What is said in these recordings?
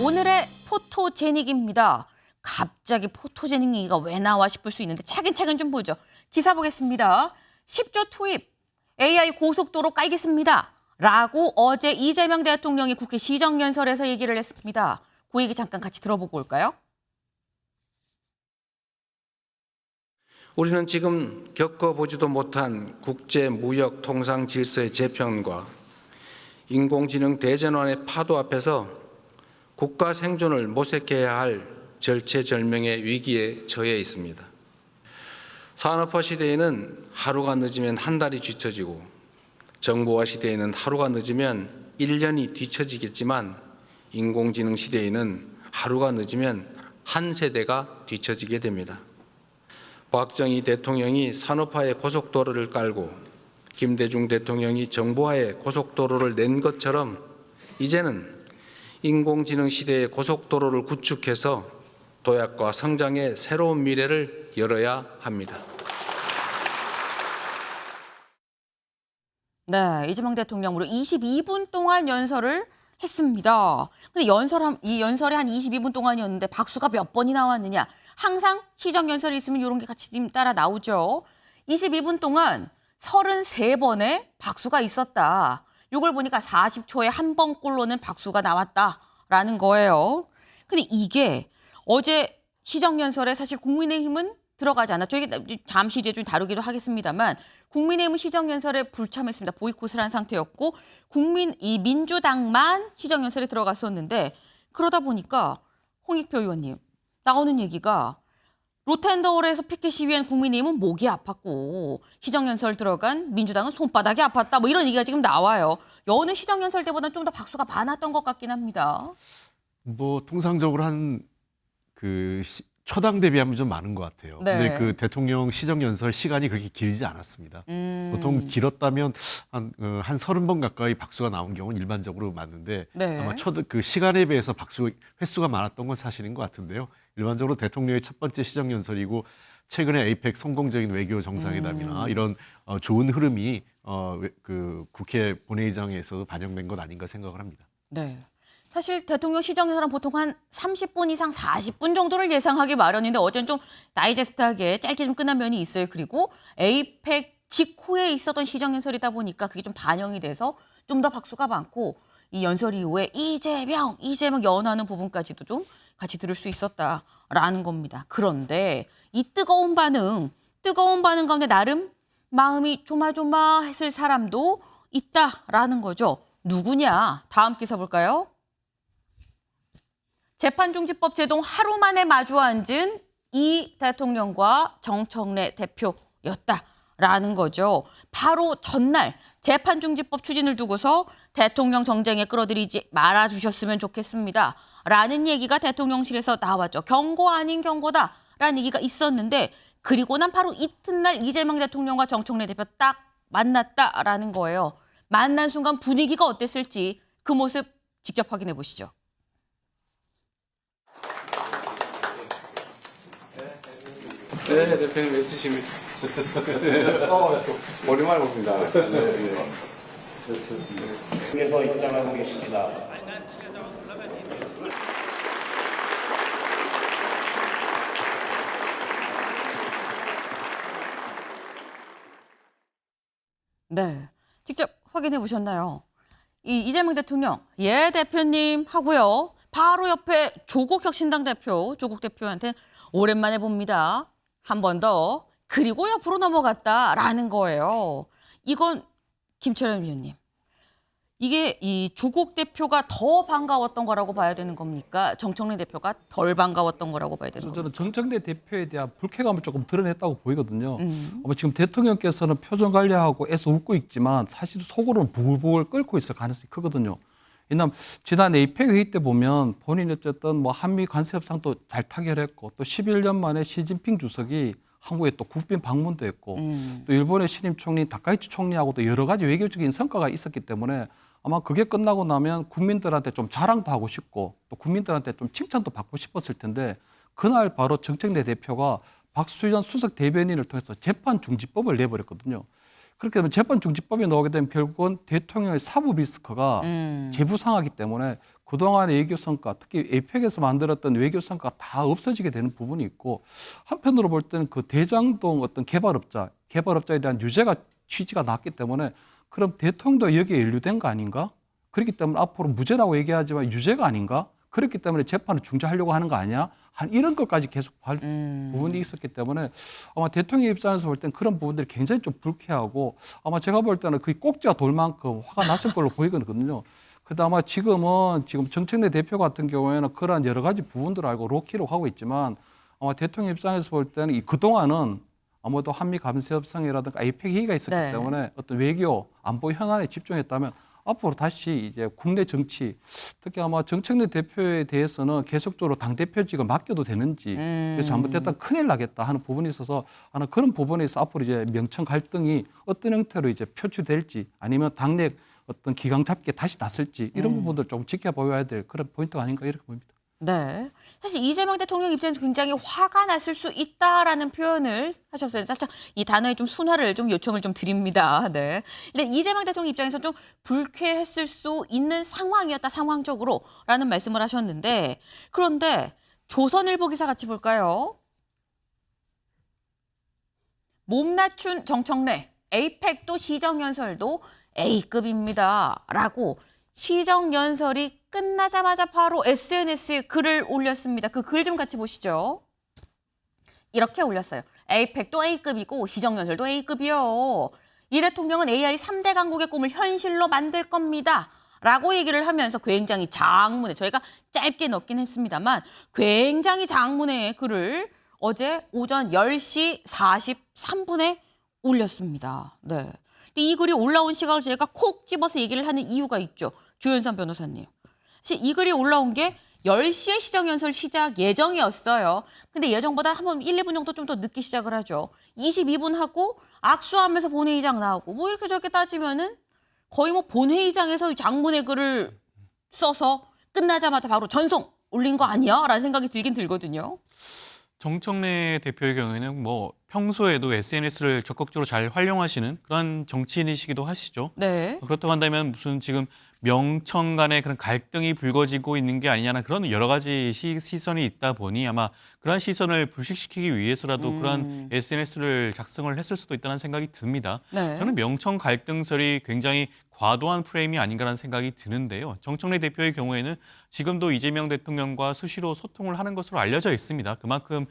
오늘의 포토제닉입니다. 갑자기 포토제닉 얘기가 왜 나와 싶을 수 있는데 차근차근 좀 보죠. 기사 보겠습니다. 10조 투입, AI 고속도로 깔겠습니다. 라고 어제 이재명 대통령이 국회 시정연설에서 얘기를 했습니다. 그 얘기 잠깐 같이 들어보고 올까요? 우리는 지금 겪어보지도 못한 국제 무역 통상 질서의 재편과 인공지능 대전환의 파도 앞에서 국가 생존을 모색해야 할 절체절명의 위기에 처해 있습니다. 산업화 시대에는 하루가 늦으면 한 달이 뒤처지고 정보화 시대에는 하루가 늦으면 1년이 뒤처지겠지만 인공지능 시대에는 하루가 늦으면 한 세대가 뒤처지게 됩니다. 박정희 대통령이 산업화의 고속도로를 깔고 김대중 대통령이 정보화의 고속도로를 낸 것처럼 이제는 인공지능 시대의 고속도로를 구축해서 도약과 성장의 새로운 미래를 열어야 합니다. 네, 이재명 대통령 무려 22분 동안 연설을 했습니다. 근데 이 연설이 한 22분 동안이었는데 박수가 몇 번이 나왔느냐? 항상 시정연설이 있으면 이런 게 같이 좀 따라 나오죠. 22분 동안 33번의 박수가 있었다. 이걸 보니까 40초에 한 번꼴로는 박수가 나왔다라는 거예요. 근데 이게 어제 시정연설에 사실 국민의힘은 들어가지 않았죠. 이게 잠시 뒤에 좀 다루기도 하겠습니다만 국민의힘은 시정연설에 불참했습니다. 보이콧을 한 상태였고 민주당만 시정연설에 들어갔었는데 그러다 보니까 홍익표 의원님 나오는 얘기가 로텐더홀에서 피켓 시위한 국민의힘은 목이 아팠고 시정연설 들어간 민주당은 손바닥이 아팠다. 뭐 이런 얘기가 지금 나와요. 여느 시정연설 때보다는 좀 더 박수가 많았던 것 같긴 합니다. 뭐 통상적으로 초당 대비하면 좀 많은 것 같아요. 네. 근데 그 대통령 시정연설 시간이 그렇게 길지 않았습니다. 보통 길었다면 한 30번 가까이 박수가 나온 경우는 일반적으로 맞는데 네. 아마 그 시간에 비해서 박수 횟수가 많았던 건 사실인 것 같은데요. 일반적으로 대통령의 첫 번째 시정연설이고 최근에 에이펙 성공적인 외교 정상회담이나 이런 좋은 흐름이 그 국회 본회의장에서도 반영된 것 아닌가 생각을 합니다. 네. 사실 대통령 시정연설은 보통 한 30분 이상 40분 정도를 예상하기 마련인데 어제는 좀 다이제스트하게 짧게 좀 끝난 면이 있어요. 그리고 에이펙 직후에 있었던 시정연설이다 보니까 그게 좀 반영이 돼서 좀 더 박수가 많고 이 연설 이후에 이재명 연호하는 부분까지도 좀 같이 들을 수 있었다라는 겁니다. 그런데 이 뜨거운 반응 가운데 나름 마음이 조마조마했을 사람도 있다라는 거죠. 누구냐? 다음 기사 볼까요? 재판중지법 제동 하루 만에 마주 앉은 이 대통령과 정청래 대표였다라는 거죠. 바로 전날 재판중지법 추진을 두고서 대통령 정쟁에 끌어들이지 말아주셨으면 좋겠습니다. 라는 얘기가 대통령실에서 나왔죠. 경고 아닌 경고다라는 얘기가 있었는데 그리고 난 바로 이튿날 이재명 대통령과 정청래 대표 딱 만났다라는 거예요. 만난 순간 분위기가 어땠을지 그 모습 직접 확인해 보시죠. 네, 대표님 있으십니까? 오랜만에 봅니다.께서 입장하고 계십니다. 네, 직접 확인해 보셨나요? 이재명 대통령, 예 대표님 하고요. 바로 옆에 조국 혁신당 대표, 조국 대표한테 오랜만에 봅니다. 한 번 더. 그리고 옆으로 넘어갔다라는 거예요. 이건 김철현 위원님. 이게 이 조국 대표가 더 반가웠던 거라고 봐야 되는 겁니까? 정청래 대표가 덜 반가웠던 거라고 봐야 되는 겁니까? 저는 정청래 대표에 대한 불쾌감을 조금 드러냈다고 보이거든요. 지금 대통령께서는 표정 관리하고 애써 웃고 있지만 사실 속으로는 부글부글 끓고 있을 가능성이 크거든요. 왜냐하면 지난 에이펙 회의 때 보면 본인이 어쨌든 뭐 한미 관세 협상도 잘 타결했고 또 11년 만에 시진핑 주석이 한국에 또 국빈 방문도 했고 또 일본의 신임 총리 다카이치 총리하고도 여러 가지 외교적인 성과가 있었기 때문에 아마 그게 끝나고 나면 국민들한테 좀 자랑도 하고 싶고 또 국민들한테 좀 칭찬도 받고 싶었을 텐데 그날 바로 정청래 대표가 박수현 수석 대변인을 통해서 재판 중지법을 내버렸거든요. 그렇게 되면 재판중지법이 나오게 되면 결국은 대통령의 사법 리스크가 재부상하기 때문에 그동안의 외교 성과, 특히 에이펙에서 만들었던 외교 성과가 다 없어지게 되는 부분이 있고, 한편으로 볼 때는 그 대장동 어떤 개발업자에 대한 유죄가 취지가 났기 때문에 그럼 대통령도 여기에 연루된 거 아닌가? 그렇기 때문에 앞으로 무죄라고 얘기하지만 유죄가 아닌가? 그렇기 때문에 재판을 중지하려고 하는 거 아니야? 한 이런 것까지 계속 부분이 있었기 때문에 아마 대통령 입장에서 볼 때는 그런 부분들이 굉장히 좀 불쾌하고, 아마 제가 볼 때는 거의 꼭지가 돌 만큼 화가 났을 걸로 보이거든요. 그다음 아마 지금 정청래 대표 같은 경우에는 그러한 여러 가지 부분들을 알고 로키로 하고 있지만, 아마 대통령 입장에서 볼 때는 그동안은 아무래도 한미 감세 협상이라든가 에이펙 회의가 있었기 네. 때문에 어떤 외교 안보 현안에 집중했다면 앞으로 다시 이제 국내 정치, 특히 아마 정청래 대표에 대해서는 계속적으로 당대표직을 맡겨도 되는지, 그래서 잘못됐다 큰일 나겠다 하는 부분이 있어서 하는 그런 부분에서 앞으로 이제 명청 갈등이 어떤 형태로 이제 표출될지, 아니면 당내 어떤 기강 잡기에 다시 났을지, 이런 부분들 좀 지켜봐야 될 그런 포인트가 아닌가 이렇게 봅니다. 네. 사실 이재명 대통령 입장에서 굉장히 화가 났을 수 있다라는 표현을 하셨어요. 살짝 이 단어에 좀 순화를 좀 요청을 좀 드립니다. 네. 근데 이재명 대통령 입장에서 좀 불쾌했을 수 있는 상황이었다, 상황적으로라는 말씀을 하셨는데, 그런데 조선일보 기사 같이 볼까요? 몸 낮춘 정청래, 에이펙도 시정연설도 A급입니다. 라고 시정연설이 끝나자마자 바로 SNS에 글을 올렸습니다. 그 글 좀 같이 보시죠. 이렇게 올렸어요. 에이펙도 A급이고 시정연설도 A급이요. 이 대통령은 AI 3대 강국의 꿈을 현실로 만들 겁니다. 라고 얘기를 하면서 굉장히 장문에, 저희가 짧게 넣긴 했습니다만 굉장히 장문의 글을 어제 오전 10시 43분에 올렸습니다. 네. 이 글이 올라온 시각을 저희가 콕 집어서 얘기를 하는 이유가 있죠. 조현선 변호사님. 사실 이 글이 올라온 게 10시에 시정연설 시작 예정이었어요. 근데 예정보다 한 번 1, 2분 정도 좀 더 늦게 시작을 하죠. 22분 하고 악수하면서 본회의장 나오고, 뭐 이렇게 저렇게 따지면은 거의 뭐 본회의장에서 장문의 글을 써서 끝나자마자 바로 전송 올린 거 아니야? 라는 생각이 들긴 들거든요. 정청래 대표의 경우에는 뭐 평소에도 SNS를 적극적으로 잘 활용하시는 그런 정치인이시기도 하시죠. 네. 그렇다고 한다면 무슨 지금 명청 간의 그런 갈등이 불거지고 있는 게 아니냐는 그런 여러 가지 시선이 있다 보니 아마 그런 시선을 불식시키기 위해서라도 그런 SNS를 작성을 했을 수도 있다는 생각이 듭니다. 네. 저는 명청 갈등설이 굉장히 과도한 프레임이 아닌가라는 생각이 드는데요. 정청래 대표의 경우에는 지금도 이재명 대통령과 수시로 소통을 하는 것으로 알려져 있습니다. 그만큼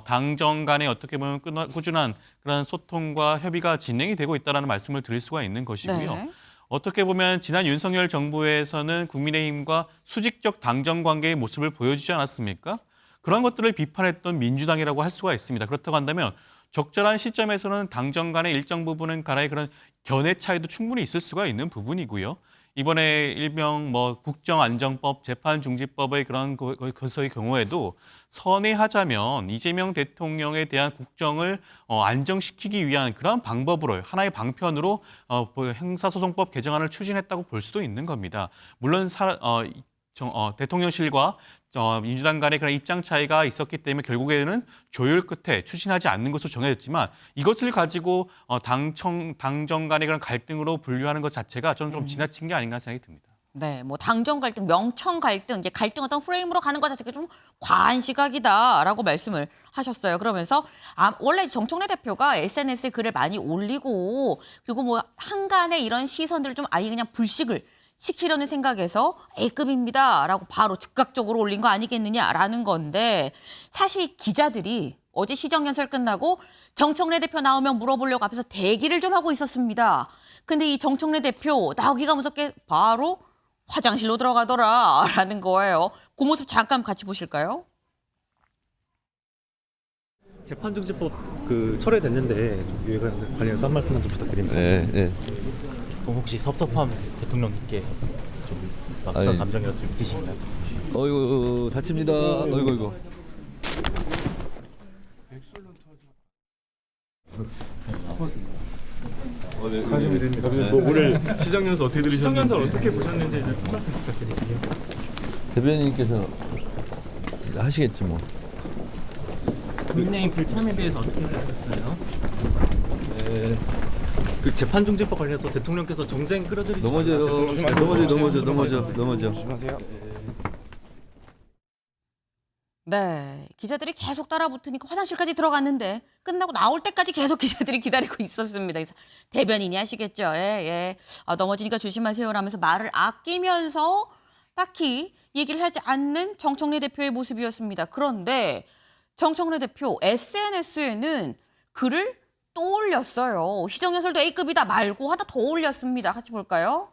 당정 간에 어떻게 보면 꾸준한 그런 소통과 협의가 진행이 되고 있다는 말씀을 드릴 수가 있는 것이고요. 네. 어떻게 보면 지난 윤석열 정부에서는 국민의힘과 수직적 당정 관계의 모습을 보여주지 않았습니까? 그런 것들을 비판했던 민주당이라고 할 수가 있습니다. 그렇다고 한다면 적절한 시점에서는 당정 간의 일정 부분은 간의 그런 견해 차이도 충분히 있을 수가 있는 부분이고요. 이번에 일명 국정안정법, 재판중지법의 그런 것의 경우에도 선회하자면 이재명 대통령에 대한 국정을 안정시키기 위한 그런 방법으로 하나의 방편으로 형사소송법 개정안을 추진했다고 볼 수도 있는 겁니다. 물론 대통령실과 민주당 간의 그런 입장 차이가 있었기 때문에 결국에는 조율 끝에 추진하지 않는 것으로 정해졌지만 이것을 가지고 당정 간의 그런 갈등으로 분류하는 것 자체가 저는 좀 지나친 게 아닌가 생각이 듭니다. 네, 뭐 당정 갈등, 명청 갈등, 이제 갈등 어떤 프레임으로 가는 것 자체가 좀 과한 시각이다라고 말씀을 하셨어요. 그러면서 원래 정청래 대표가 SNS에 글을 많이 올리고, 그리고 뭐 한간의 이런 시선들을 좀 아예 그냥 불식을 시키려는 생각에서 A급입니다라고 바로 즉각적으로 올린 거 아니겠느냐라는 건데, 사실 기자들이 어제 시정연설 끝나고 정청래 대표 나오면 물어보려고 앞에서 대기를 좀 하고 있었습니다. 근데 이 정청래 대표 나오기가 무섭게 바로 화장실로 들어가더라라는 거예요. 그 모습 잠깐 같이 보실까요? 재판중지법 철회됐는데 이에 관련해서 한 말씀만 좀 부탁드립니다. 네. 그럼 혹시 섭섭함 대통령님께 좀 어떤 아니. 감정이라도 좀 있으신가요? 어이구 다칩니다. 어이구. 하시면 됩니다. 오늘 시정연설 어떻게 들으셨는지 시정연설 어떻게 보셨는지 한 말씀 부탁드릴게요. 대변인께서 하시겠지 뭐. 국민의힘 불참에 대해서 어떻게 생각하셨어요? 그 재판중지법 관련해서 대통령께서 정쟁 끌어들이지 넘어져. 조심하세요. 네, 기자들이 계속 따라붙으니까 화장실까지 들어갔는데 끝나고 나올 때까지 계속 기자들이 기다리고 있었습니다. 그래서 대변인이 하시겠죠. 예. 넘어지니까 조심하세요라면서 말을 아끼면서 딱히 얘기를 하지 않는 정청래 대표의 모습이었습니다. 그런데 정청래 대표 SNS에는 글을 또 올렸어요. 희정연설도 A급이다 말고 하나 더 올렸습니다. 같이 볼까요?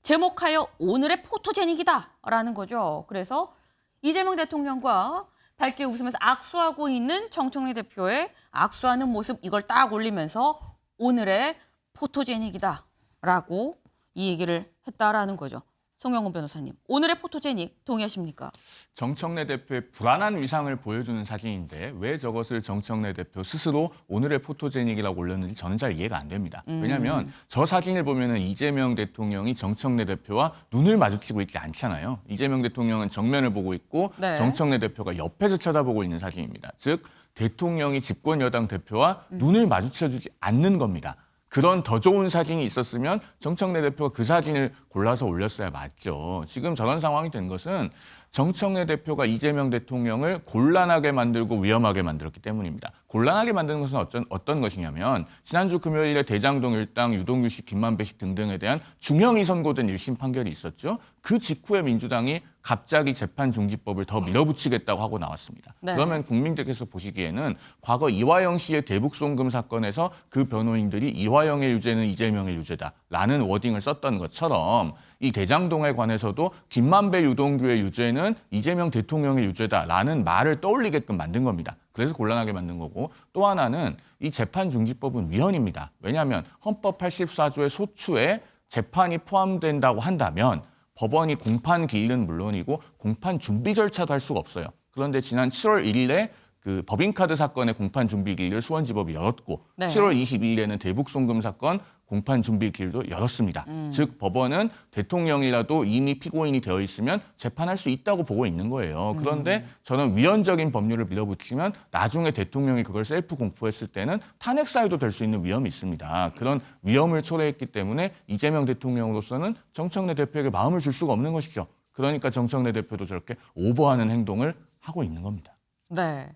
제목하여 오늘의 포토제닉이다라는 거죠. 그래서 이재명 대통령과 밝게 웃으면서 악수하고 있는 정청래 대표의 악수하는 모습 이걸 딱 올리면서 오늘의 포토제닉이다라고 이 얘기를 했다라는 거죠. 송영훈 변호사님, 오늘의 포토제닉 동의하십니까? 정청래 대표의 불안한 위상을 보여주는 사진인데 왜 저것을 정청래 대표 스스로 오늘의 포토제닉이라고 올렸는지 저는 잘 이해가 안 됩니다. 왜냐하면 저 사진을 보면은 이재명 대통령이 정청래 대표와 눈을 마주치고 있지 않잖아요. 이재명 대통령은 정면을 보고 있고 네. 정청래 대표가 옆에서 쳐다보고 있는 사진입니다. 즉 대통령이 집권 여당 대표와 눈을 마주쳐주지 않는 겁니다. 그런 더 좋은 사진이 있었으면 정청래 대표가 그 사진을 골라서 올렸어야 맞죠. 지금 저런 상황이 된 것은 정청래 대표가 이재명 대통령을 곤란하게 만들고 위험하게 만들었기 때문입니다. 곤란하게 만드는 것은 어떤 것이냐면 지난주 금요일에 대장동 일당, 유동규 씨, 김만배 씨 등등에 대한 중형이 선고된 1심 판결이 있었죠. 그 직후에 민주당이 갑자기 재판중지법을 더 밀어붙이겠다고 하고 나왔습니다. 네. 그러면 국민들께서 보시기에는 과거 이화영 씨의 대북송금 사건에서 그 변호인들이 이화영의 유죄는 이재명의 유죄다라는 워딩을 썼던 것처럼 이 대장동에 관해서도 김만배, 유동규의 유죄는 이재명 대통령의 유죄다라는 말을 떠올리게끔 만든 겁니다. 그래서 곤란하게 만든 거고 또 하나는 이 재판중지법은 위헌입니다. 왜냐하면 헌법 84조의 소추에 재판이 포함된다고 한다면 법원이 공판 기일은 물론이고 공판 준비 절차도 할 수가 없어요. 그런데 지난 7월 1일에 그 법인카드 사건의 공판 준비 기일을 수원지법이 열었고 네. 7월 22일에는 대북송금 사건 공판 준비 기일도 열었습니다. 즉 법원은 대통령이라도 이미 피고인이 되어 있으면 재판할 수 있다고 보고 있는 거예요. 그런데 저는 위헌적인 법률을 밀어붙이면 나중에 대통령이 그걸 셀프 공포했을 때는 탄핵 사유도 될 수 있는 위험이 있습니다. 그런 위험을 초래했기 때문에 이재명 대통령으로서는 정청래 대표에게 마음을 줄 수가 없는 것이죠. 그러니까 정청래 대표도 저렇게 오버하는 행동을 하고 있는 겁니다. 네.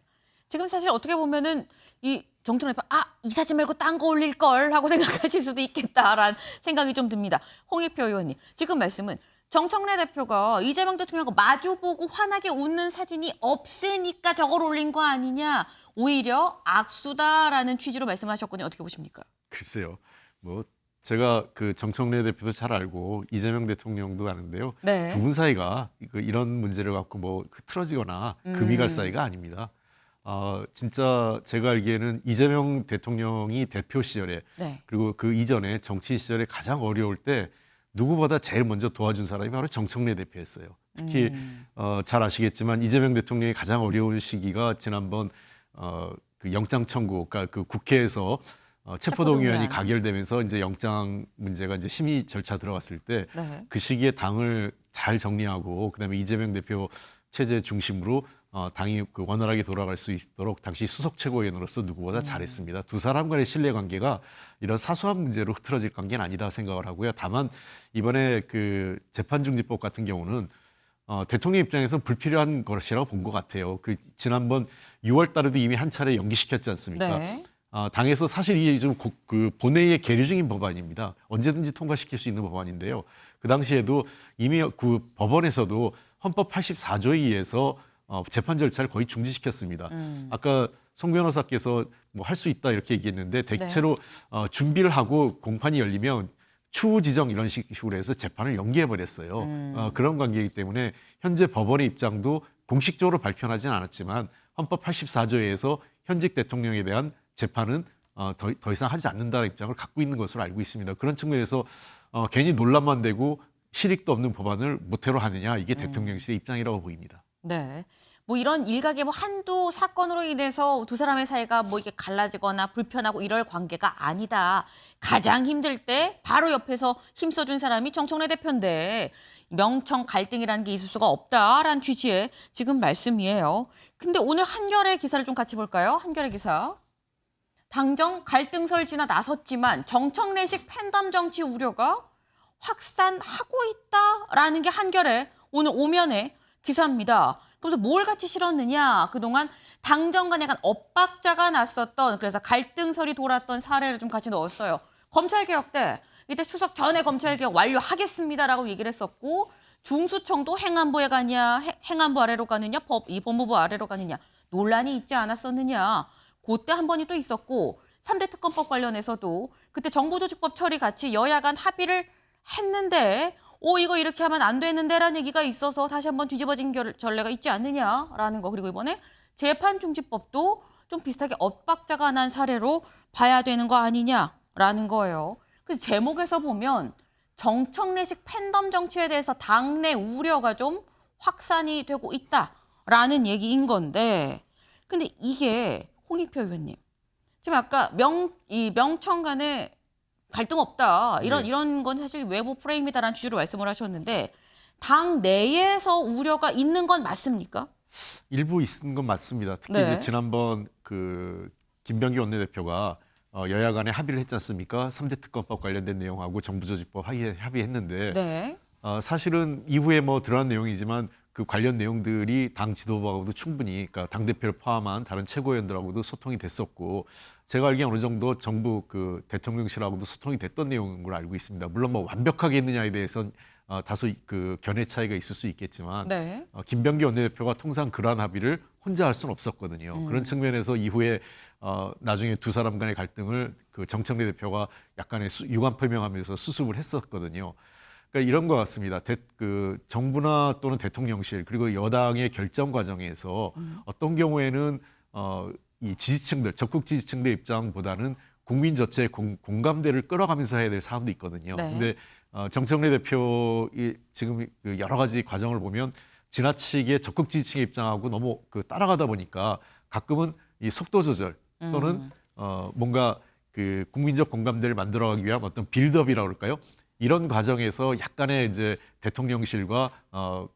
지금 사실 어떻게 보면은 이 정청래 대표 이 사진 말고 딴 거 올릴 걸 하고 생각하실 수도 있겠다라는 생각이 좀 듭니다. 홍익표 의원님, 지금 말씀은 정청래 대표가 이재명 대통령과 마주보고 환하게 웃는 사진이 없으니까 저걸 올린 거 아니냐, 오히려 악수다라는 취지로 말씀하셨거든요. 어떻게 보십니까? 글쎄요. 뭐 제가 그 정청래 대표도 잘 알고 이재명 대통령도 아는데요. 네. 두 분 사이가 이런 문제를 갖고 뭐 틀어지거나 금이 갈 사이가 아닙니다. 진짜 제가 알기에는 이재명 대통령이 대표 시절에 네. 그리고 그 이전에 정치 시절에 가장 어려울 때 누구보다 제일 먼저 도와준 사람이 바로 정청래 대표였어요. 특히 잘 아시겠지만 이재명 대통령이 가장 어려운 시기가 지난번 그 영장 청구, 그러니까 그 국회에서 체포동의안이 가결되면서 이제 영장 문제가 이제 심의 절차 들어갔을 때 그 시기에 당을 잘 정리하고 그다음에 이재명 대표 체제 중심으로 당이 그 원활하게 돌아갈 수 있도록 당시 수석 최고위원으로서 누구보다 잘했습니다. 두 사람 간의 신뢰관계가 이런 사소한 문제로 흐트러질 관계는 아니다 생각을 하고요. 다만 이번에 그 재판중지법 같은 경우는 대통령 입장에서 불필요한 것이라고 본 것 같아요. 그 지난번 6월 달에도 이미 한 차례 연기시켰지 않습니까? 네. 당에서 사실 이게 좀 그 본회의의 계류 중인 법안입니다. 언제든지 통과시킬 수 있는 법안인데요. 그 당시에도 이미 그 법원에서도 헌법 84조에 의해서 재판 절차를 거의 중지시켰습니다. 아까 송 변호사께서 뭐 할 수 있다 이렇게 얘기했는데 대체로 준비를 하고 공판이 열리면 추후 지정 이런 식으로 해서 재판을 연기해 버렸어요. 그런 관계이기 때문에 현재 법원의 입장도 공식적으로 발표하지는 않았지만 헌법 84조에 의해서 현직 대통령에 대한 재판은 더 이상 하지 않는다는 입장을 갖고 있는 것으로 알고 있습니다. 그런 측면에서 괜히 논란만 되고 실익도 없는 법안을 모태로 하느냐, 이게 대통령실의 입장이라고 보입니다. 네. 뭐 이런 일각의 뭐 한두 사건으로 인해서 두 사람의 사이가 뭐 이게 갈라지거나 불편하고 이럴 관계가 아니다. 가장 힘들 때 바로 옆에서 힘써준 사람이 정청래 대표인데 명청 갈등이라는 게 있을 수가 없다라는 취지의 지금 말씀이에요. 근데 오늘 한겨레 기사를 좀 같이 볼까요? 한겨레 기사. 당정 갈등설 지나 나섰지만 정청래식 팬덤 정치 우려가 확산하고 있다라는 게 한겨레 오늘 오면의 기사입니다. 그래서 뭘 같이 실었느냐? 그동안 당정 간에 약간 엇박자가 났었던 그래서 갈등설이 돌았던 사례를 좀 같이 넣었어요. 검찰개혁 때 이때 추석 전에 검찰개혁 완료하겠습니다라고 얘기를 했었고 중수청도 행안부에 가냐, 행안부 아래로 가느냐, 법무부 아래로 가느냐 논란이 있지 않았었느냐. 그때 한 번이 또 있었고 3대 특검법 관련해서도 그때 정부조직법 처리 같이 여야 간 합의를 했는데 이거 이렇게 하면 안 되는데라는 얘기가 있어서 다시 한번 뒤집어진 전례가 있지 않느냐라는 거. 그리고 이번에 재판중지법도 좀 비슷하게 엇박자가 난 사례로 봐야 되는 거 아니냐라는 거예요. 그 제목에서 보면 정청래식 팬덤 정치에 대해서 당내 우려가 좀 확산이 되고 있다라는 얘기인 건데 근데 이게 홍익표 의원님 지금 아까 명청 간에 갈등 없다 이런 건 사실 외부 프레임이다라는 취지로 말씀을 하셨는데 당 내에서 우려가 있는 건 맞습니까? 일부 있는 건 맞습니다. 특히 네. 이제 지난번 그 김병기 원내대표가 여야 간에 합의를 했지 않습니까? 3대 특검법 관련된 내용하고 정부조직법 합의했는데 네. 사실은 이후에 뭐 드러난 내용이지만 그 관련 내용들이 당 지도부하고도 충분히 그러니까 당대표를 포함한 다른 최고위원들하고도 소통이 됐었고 제가 알기에 어느 정도 정부 그 대통령실하고도 소통이 됐던 내용인 걸로 알고 있습니다. 물론 뭐 완벽하게 했느냐에 대해서는 다소 그 견해 차이가 있을 수 있겠지만 네. 김병기 원내대표가 통상 그러한 합의를 혼자 할 수는 없었거든요. 그런 측면에서 이후에 나중에 두 사람 간의 갈등을 그 정청래 대표가 약간의 유감 표명하면서 수습을 했었거든요. 그러니까 이런 것 같습니다. 그 정부나 또는 대통령실 그리고 여당의 결정 과정에서 어떤 경우에는 이 지지층들, 적극 지지층들 입장보다는 국민 전체의 공감대를 끌어가면서 해야 될 사안도 있거든요. 네. 근데 정청래 대표이 지금 그 여러 가지 과정을 보면 지나치게 적극 지지층의 입장하고 너무 그 따라가다 보니까 가끔은 이 속도 조절 또는 뭔가 그 국민적 공감대를 만들어가기 위한 어떤 빌드업이라고 그럴까요? 이런 과정에서 약간의 이제 대통령실과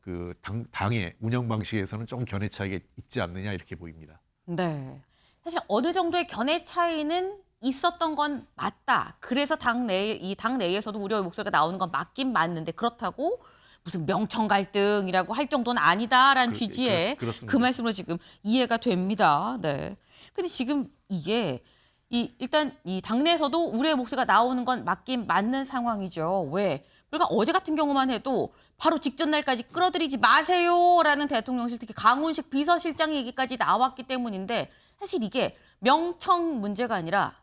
그 당의 운영 방식에서는 좀 견해 차이가 있지 않느냐 이렇게 보입니다. 네. 사실 어느 정도의 견해 차이는 있었던 건 맞다. 그래서 당 내에서도 우려의 목소리가 나오는 건 맞긴 맞는데 그렇다고 무슨 명청 갈등이라고 할 정도는 아니다라는 취지의 그렇습니다. 그 말씀으로 지금 이해가 됩니다. 네. 근데 지금 이게 일단 이 당내에서도 우려의 목소리가 나오는 건 맞긴 맞는 상황이죠. 왜? 불과 어제 같은 경우만 해도 바로 직전 날까지 끌어들이지 마세요라는 대통령실 특히 강훈식 비서실장 얘기까지 나왔기 때문인데 사실 이게 명청 문제가 아니라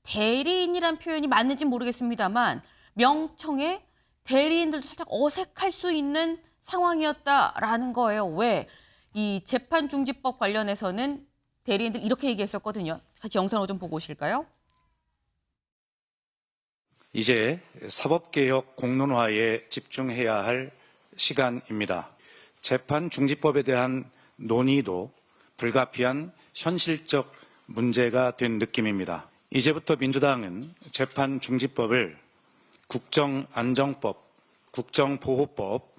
대리인이란 표현이 맞는지 모르겠습니다만 명청의 대리인들도 살짝 어색할 수 있는 상황이었다라는 거예요. 왜? 이 재판중지법 관련해서는 대리인들 이렇게 얘기했었거든요. 같이 영상으로 좀 보고 오실까요? 이제 사법개혁 공론화에 집중해야 할 시간입니다. 재판중지법에 대한 논의도 불가피한 현실적 문제가 된 느낌입니다. 이제부터 민주당은 재판중지법을 국정안정법, 국정보호법,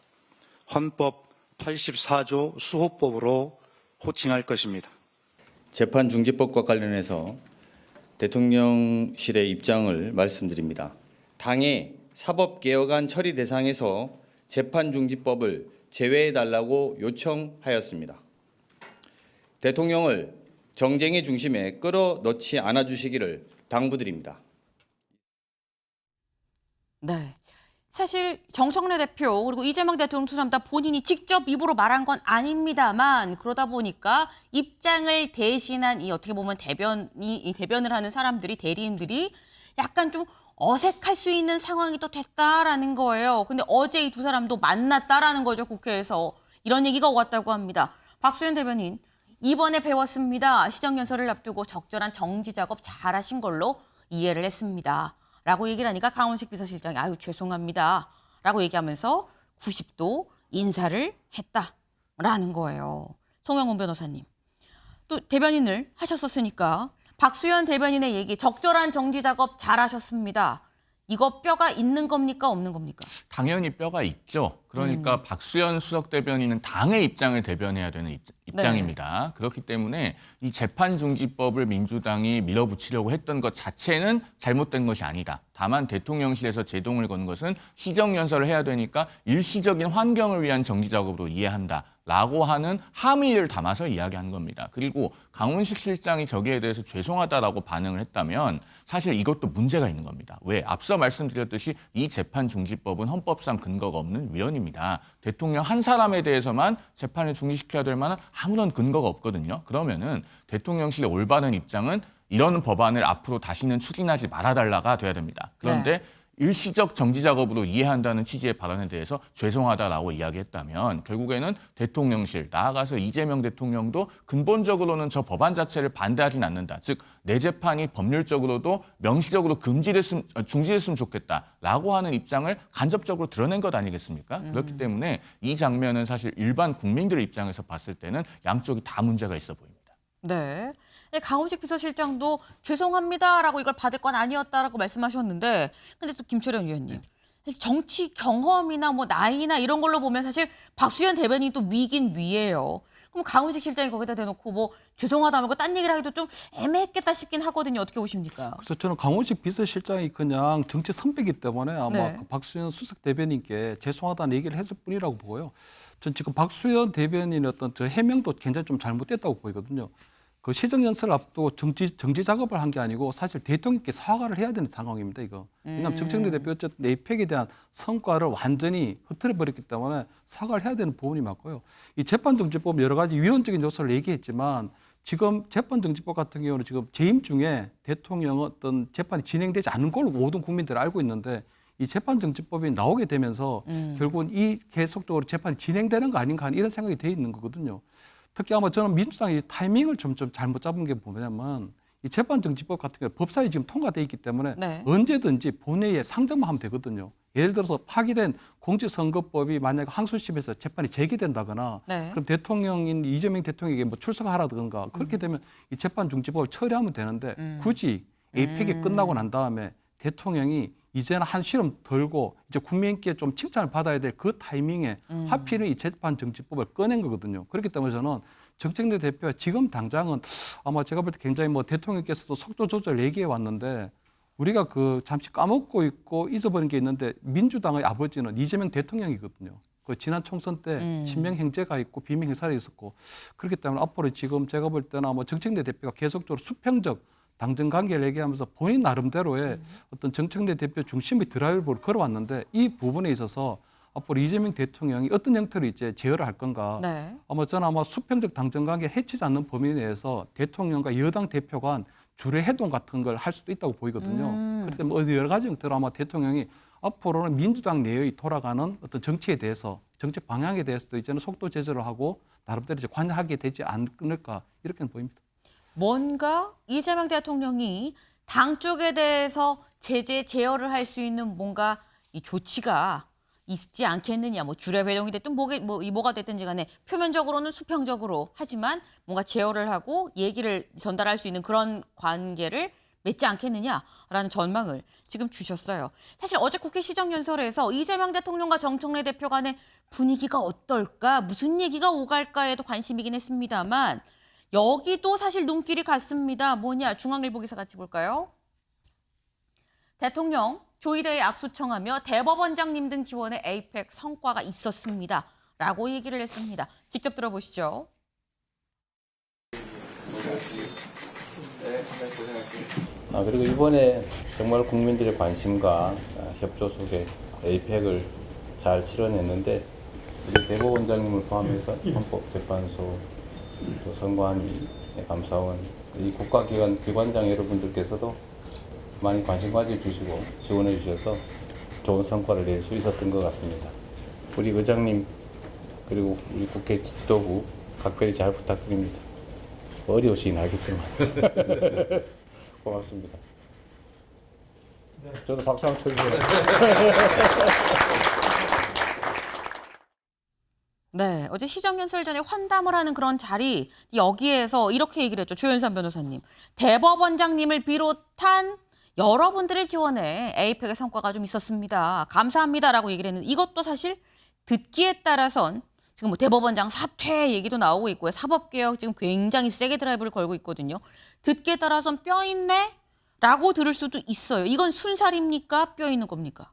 헌법 84조 수호법으로 호칭할 것입니다. 재판중지법과 관련해서 대통령실의 입장을 말씀드립니다. 당의 사법개혁안 처리 대상에서 재판중지법을 제외해달라고 요청하였습니다. 대통령을 정쟁의 중심에 끌어넣지 않아주시기를 당부드립니다. 네. 사실 정청래 대표 그리고 이재명 대통령 두 사람 다 본인이 직접 입으로 말한 건 아닙니다만 그러다 보니까 입장을 대신한 이 어떻게 보면 대변을 하는 사람들이 대리인들이 약간 좀 어색할 수 있는 상황이 또 됐다라는 거예요. 근데 어제 이 두 사람도 만났다라는 거죠. 국회에서 이런 얘기가 오갔다고 합니다. 박수현 대변인 이번에 배웠습니다. 시정연설을 앞두고 적절한 정지 작업 잘하신 걸로 이해를 했습니다. 라고 얘기를 하니까 강훈식 비서실장이 아유 죄송합니다. 라고 얘기하면서 90도 인사를 했다라는 거예요. 송영훈 변호사님. 또 대변인을 하셨었으니까 박수현 대변인의 얘기 적절한 정지 작업 잘하셨습니다. 이거 뼈가 있는 겁니까 없는 겁니까? 당연히 뼈가 있죠. 그러니까 박수현 수석 대변인은 당의 입장을 대변해야 되는 입장입니다. 그렇기 때문에 이 재판중지법을 민주당이 밀어붙이려고 했던 것 자체는 잘못된 것이 아니다. 다만 대통령실에서 제동을 건 것은 시정연설을 해야 되니까 일시적인 환경을 위한 정치작업으로 이해한다라고 하는 함의를 담아서 이야기한 겁니다. 그리고 강훈식 실장이 저기에 대해서 죄송하다라고 반응을 했다면 사실 이것도 문제가 있는 겁니다. 왜? 앞서 말씀드렸듯이 이 재판중지법은 헌법상 근거가 없는 위헌입니다. 대통령 한 사람에 대해서만 재판을 중지시켜야 될 만한 아무런 근거가 없거든요. 그러면은 대통령실의 올바른 입장은 이런 법안을 앞으로 다시는 추진하지 말아달라가 돼야 됩니다. 그런데 일시적 정지 작업으로 이해한다는 취지의 발언에 대해서 죄송하다라고 이야기했다면 결국에는 대통령실, 나아가서 이재명 대통령도 근본적으로는 저 법안 자체를 반대하진 않는다. 즉, 내 재판이 법률적으로도 명시적으로 중지됐으면 좋겠다라고 하는 입장을 간접적으로 드러낸 것 아니겠습니까? 그렇기 때문에 이 장면은 사실 일반 국민들 입장에서 봤을 때는 양쪽이 다 문제가 있어 보입니다. 네. 강훈식 비서실장도 죄송합니다라고 이걸 받을 건 아니었다라고 말씀하셨는데, 근데 또 김철현 위원님, 정치 경험이나 뭐 나이나 이런 걸로 보면 사실 박수현 대변인이 또 위긴 위예요. 그럼 강훈식 실장이 거기다 대놓고 뭐 죄송하다고 딴 얘기를 하기도 좀 애매했겠다 싶긴 하거든요. 어떻게 보십니까? 그래서 저는 강훈식 비서실장이 그냥 정치 선배이기 때문에 아마 그 박수현 수석 대변인께 죄송하다는 얘기를 했을 뿐이라고 보고요. 전 지금 박수현 대변인의 어떤 저 해명도 굉장히 좀 잘못됐다고 보이거든요. 그 시정연설 앞두고 정지 작업을 한 게 아니고 사실 대통령께 사과를 해야 되는 상황입니다, 이거. 왜냐하면 정청래 대표 어쨌든 에이펙에 대한 성과를 완전히 흐트려버렸기 때문에 사과를 해야 되는 부분이 맞고요. 이 재판정지법 여러 가지 위헌적인 요소를 얘기했지만 지금 재판정지법 같은 경우는 지금 재임 중에 대통령 어떤 재판이 진행되지 않은 걸로 모든 국민들이 알고 있는데 이 재판정지법이 나오게 되면서 결국은 이 계속적으로 재판이 진행되는 거 아닌가 하는 이런 생각이 돼 있는 거거든요. 특히 아마 저는 민주당이 타이밍을 좀 잘못 잡은 게 뭐냐면 이 재판정지법 같은 경우 법사위 지금 통과돼 있기 때문에 언제든지 본회의에 상정만 하면 되거든요. 예를 들어서 파기된 공직선거법이 만약에 항소심에서 재판이 제기된다거나 그럼 대통령인 이재명 대통령에게 뭐 출석하라든가 그렇게 되면 이 재판중지법을 처리하면 되는데 굳이 에이펙이 끝나고 난 다음에 대통령이 이제는 한 시름 덜고 이제 국민께 좀 칭찬을 받아야 될 그 타이밍에 하필은 이 재판정지법을 꺼낸 거거든요. 그렇기 때문에 저는 정청래 대표가 지금 당장은 아마 제가 볼 때 굉장히 뭐 대통령께서도 속도 조절 얘기해 왔는데 우리가 그 잠시 까먹고 있고 잊어버린 게 있는데 민주당의 아버지는 이재명 대통령이거든요. 그 지난 총선 때 친명 행제가 있고 비명 행사가 있었고 그렇기 때문에 앞으로 지금 제가 볼 때는 아마 정청래 대표가 계속적으로 수평적 당정 관계를 얘기하면서 본인 나름대로의 어떤 정청래 대표 중심의 드라이브를 걸어왔는데 이 부분에 있어서 앞으로 이재명 대통령이 어떤 형태로 이제 제어를 할 건가. 아마 저는 아마 수평적 당정 관계 해치지 않는 범위 내에서 대통령과 여당 대표 간 주례 회동 같은 걸 할 수도 있다고 보이거든요. 그렇기 때문에 여러 가지 형태로 아마 대통령이 앞으로는 민주당 내의 돌아가는 어떤 정치에 대해서 정책 방향에 대해서도 이제는 속도 제재를 하고 나름대로 이제 관여하게 되지 않을까 이렇게 보입니다. 뭔가 이재명 대통령이 당 쪽에 대해서 제어를 할 수 있는 뭔가 이 조치가 있지 않겠느냐. 뭐 주례 회동이 됐든 뭐가 됐든지 간에 표면적으로는 수평적으로 하지만 뭔가 제어를 하고 얘기를 전달할 수 있는 그런 관계를 맺지 않겠느냐라는 전망을 지금 주셨어요. 사실 어제 국회 시정연설에서 이재명 대통령과 정청래 대표 간의 분위기가 어떨까, 무슨 얘기가 오갈까에도 관심이긴 했습니다만 여기도 사실 눈길이 갔습니다. 뭐냐, 중앙일보 기사 같이 볼까요? 대통령 조의대에 악수청하며 대법원장님 등 지원에 에이펙 성과가 있었습니다. 라고 얘기를 했습니다. 직접 들어보시죠. 그리고 이번에 정말 국민들의 관심과 협조 속에 에이펙을 잘 치러냈는데 우리 대법원장님을 포함해서 헌법재판소 또 선관위, 감사원, 이 국가기관 기관장 여러분들께서도 많이 관심 가져주시고 지원해 주셔서 좋은 성과를 낼 수 있었던 것 같습니다. 우리 의장님 그리고 우리 국회 지도부 각별히 잘 부탁드립니다. 어려우시긴 알겠지만 고맙습니다. 저도 박수 한번 쳐주세요. 네, 어제 시정연설 전에 환담을 하는 그런 자리, 여기에서 이렇게 얘기를 했죠. 조현선 변호사님. 대법원장님을 비롯한 여러분들의 지원에 에이펙의 성과가 좀 있었습니다. 감사합니다라고 얘기를 했는데 이것도 사실 듣기에 따라선 지금 뭐 대법원장 사퇴 얘기도 나오고 있고요. 사법개혁 지금 굉장히 세게 드라이브를 걸고 있거든요. 듣기에 따라선 뼈 있네? 라고 들을 수도 있어요. 이건 순살입니까? 뼈 있는 겁니까?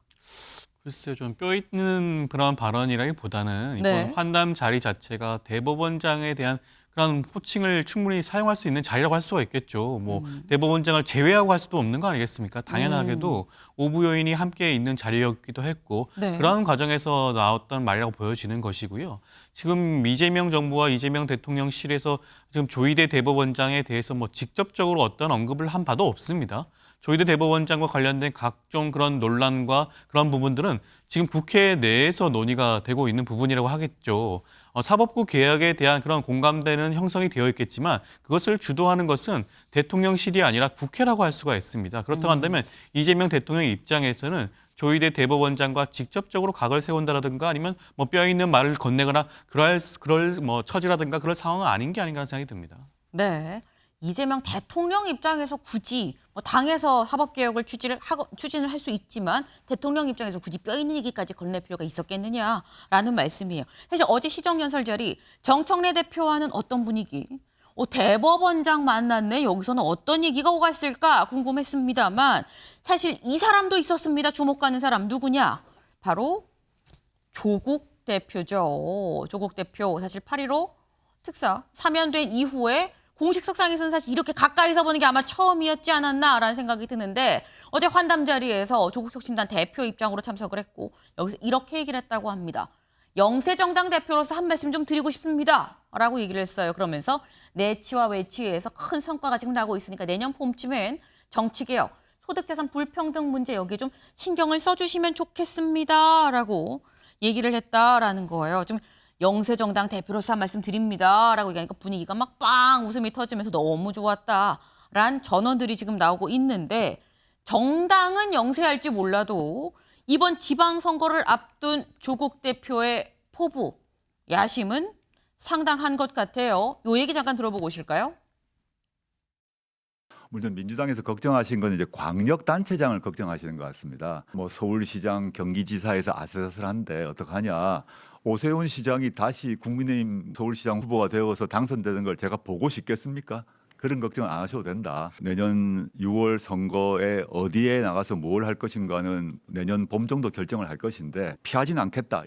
글쎄요, 좀 뼈 있는 그런 발언이라기보다는 이번 네. 환담 자리 자체가 대법원장에 대한 그런 호칭을 충분히 사용할 수 있는 자리라고 할 수가 있겠죠. 뭐 대법원장을 제외하고 할 수도 없는 거 아니겠습니까? 당연하게도 오부 요인이 함께 있는 자리였기도 했고 네. 그런 과정에서 나왔던 말이라고 보여지는 것이고요. 지금 이재명 정부와 이재명 대통령실에서 지금 조희대 대법원장에 대해서 뭐 직접적으로 어떤 언급을 한 바도 없습니다. 조희대 대법원장과 관련된 각종 그런 논란과 그런 부분들은 지금 국회 내에서 논의가 되고 있는 부분이라고 하겠죠. 사법부 개혁에 대한 그런 공감대는 형성이 되어 있겠지만 그것을 주도하는 것은 대통령실이 아니라 국회라고 할 수가 있습니다. 그렇다고 한다면 이재명 대통령 입장에서는 조희대 대법원장과 직접적으로 각을 세운다라든가 아니면 뭐 뼈 있는 말을 건네거나 그럴 뭐 처지라든가 그럴 상황은 아닌 게 아닌가 하는 생각이 듭니다. 네. 이재명 대통령 입장에서 굳이 뭐 당에서 사법개혁을 추진을 할 수 있지만 대통령 입장에서 굳이 뼈 있는 얘기까지 건넬 필요가 있었겠느냐라는 말씀이에요. 사실 어제 시정연설 자리 정청래 대표와는 어떤 분위기? 대법원장 만났네. 여기서는 어떤 얘기가 오갔을까 궁금했습니다만 사실 이 사람도 있었습니다. 주목 가는 사람 누구냐? 바로 조국 대표죠. 조국 대표 사실 8.15 특사 사면된 이후에 공식 석상에서는 사실 이렇게 가까이서 보는 게 아마 처음이었지 않았나라는 생각이 드는데 어제 환담 자리에서 조국혁신단 대표 입장으로 참석을 했고 여기서 이렇게 얘기를 했다고 합니다. 영세정당 대표로서 한 말씀 좀 드리고 싶습니다. 라고 얘기를 했어요. 그러면서 내치와 외치에서 큰 성과가 지금 나고 있으니까 내년 봄쯤엔 정치개혁, 소득재산 불평등 문제 여기에 좀 신경을 써주시면 좋겠습니다. 라고 얘기를 했다라는 거예요. 좀 영세정당 대표로서 한 말씀 드립니다. 라고 얘기하니까 분위기가 막 빵 웃음이 터지면서 너무 좋았다. 란 전언들이 지금 나오고 있는데 정당은 영세할지 몰라도 이번 지방선거를 앞둔 조국 대표의 포부, 야심은 상당한 것 같아요. 요 얘기 잠깐 들어보고 오실까요? 물론 민주당에서 걱정하신 건 이제 광역단체장을 걱정하시는 것 같습니다. 뭐 서울시장, 경기지사에서 아슬아슬한데 어떡하냐. 오세훈 시장이 다시 국민의힘 서울시장 후보가 되어서 당선되는 걸 제가 보고 싶겠습니까? 그런 걱정은 안 하셔도 된다. 내년 6월 선거에 어디에 나가서 뭘 할 것인가는 내년 봄 정도 결정을 할 것인데 피하진 않겠다.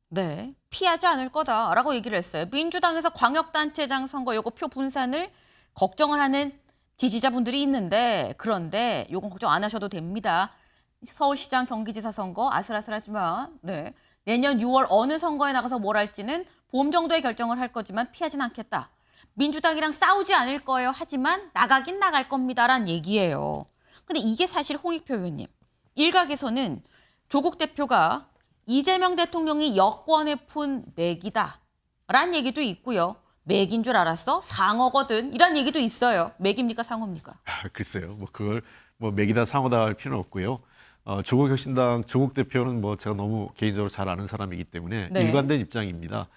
네, 피하지 않을 거다라고 얘기를 했어요. 민주당에서 광역단체장 선거 요거 표 분산을 걱정을 하는 지지자분들이 있는데 그런데 요건 걱정 안 하셔도 됩니다. 서울시장, 경기지사 선거 아슬아슬하지만 내년 6월 어느 선거에 나가서 뭘 할지는 봄 정도에 결정을 할 거지만 피하진 않겠다. 민주당이랑 싸우지 않을 거예요. 하지만 나가긴 나갈 겁니다라는 얘기예요. 근데 이게 사실 홍익표 의원님, 일각에서는 조국 대표가 이재명 대통령이 여권에 푼 맥이다 라는 얘기도 있고요. 맥인 줄 알았어? 상어거든. 이런 얘기도 있어요. 맥입니까 상어입니까? 글쎄요. 뭐 그걸 뭐 맥이다 상어다 할 필요는 없고요. 조국혁신당 조국 대표는 뭐 제가 너무 개인적으로 잘 아는 사람이기 때문에 네. 일관된 입장입니다.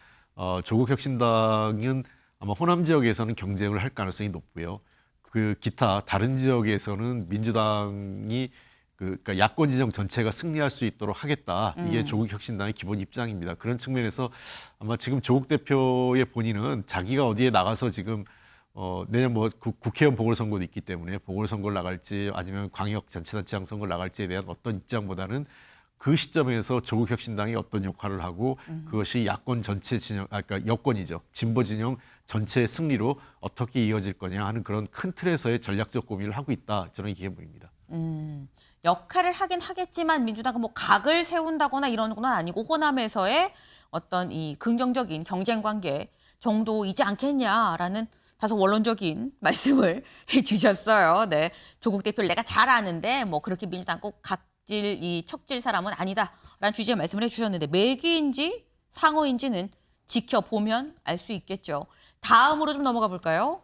조국혁신당은 아마 호남 지역에서는 경쟁을 할 가능성이 높고요. 그 기타 다른 지역에서는 민주당이 그러니까 야권 진영 전체가 승리할 수 있도록 하겠다. 이게 조국혁신당의 기본 입장입니다. 그런 측면에서 아마 지금 조국 대표의 본인은 자기가 어디에 나가서 지금 내년 뭐 국회의원 보궐선거도 있기 때문에 보궐선거를 나갈지 아니면 광역자치단체장 선거를 나갈지에 대한 어떤 입장보다는 그 시점에서 조국혁신당이 어떤 역할을 하고 그것이 야권 전체 진영, 그러니까 여권이죠. 진보 진영 전체의 승리로 어떻게 이어질 거냐 하는 그런 큰 틀에서의 전략적 고민을 하고 있다. 저는 이게 보입니다. 역할을 하긴 하겠지만 민주당은 뭐 각을 세운다거나 이런 건 아니고 호남에서의 어떤 이 긍정적인 경쟁 관계 정도이지 않겠냐라는 다소 원론적인 말씀을 해주셨어요. 네, 조국 대표를 내가 잘 아는데 뭐 그렇게 민주당 꼭 척질 사람은 아니다라는 취지의 말씀을 해주셨는데 맥이인지 상어인지는 지켜보면 알 수 있겠죠. 다음으로 좀 넘어가 볼까요?